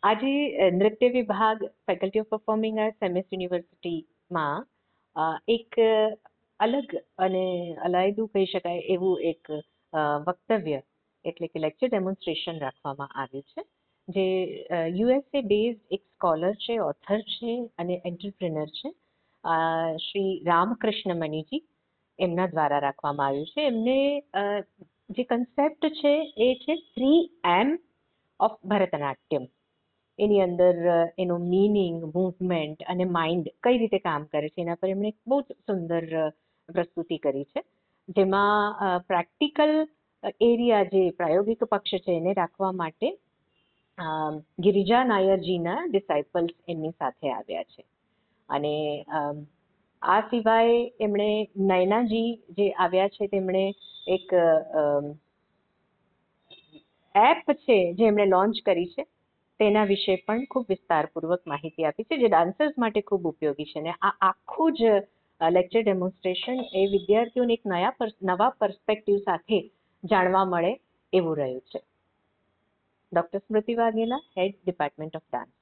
આજે નૃત્ય વિભાગ faculty of performing arts MS યુનિવર્સિટીમાં એક અલગ અને અલાયદું કહી શકાય એવું એક વક્તવ્ય એટલે કે લેક્ચર ડેમોન્સ્ટ્રેશન રાખવામાં આવ્યું છે, જે USA બેઝડ એક સ્કોલર છે, ઓથર છે અને એન્ટરપ્રિનર છે, શ્રી રામકૃષ્ણ મનીજી, એમના દ્વારા રાખવામાં આવ્યું છે. એમને જે કન્સેપ્ટ છે એ છે 3M ઓફ ભરતનાટ્યમ. એની અંદર એનો મીનિંગ, મૂવમેન્ટ અને માઇન્ડ કઈ રીતે કામ કરે છે એના પર એમણે બહુ જ સુંદર પ્રસ્તુતિ કરી છે, જેમાં પ્રેક્ટિકલ એરિયા જે પ્રાયોગિક પક્ષ છે એને રાખવા માટે ગિરિજા નાયરજીના ડિસાઇપલ્સ એમની સાથે આવ્યા છે. અને આ સિવાય એમણે નયનાજી જે આવ્યા છે તેમણે એક એપ છે જે એમણે લોન્ચ કરી છે તેના વિશે પણ ખૂબ વિસ્તારપૂર્વક માહિતી આપી છે, જે ડાન્સર્સ માટે ખૂબ ઉપયોગી છે. અને આ આખું જ લેક્ચર ડેમોન્સ્ટ્રેશન એ વિદ્યાર્થીઓને એક નવા પર્સપેક્ટિવ સાથે જાણવા મળે એવું રહ્યું છે. Doctor Smriti Vaghela, head department of dance.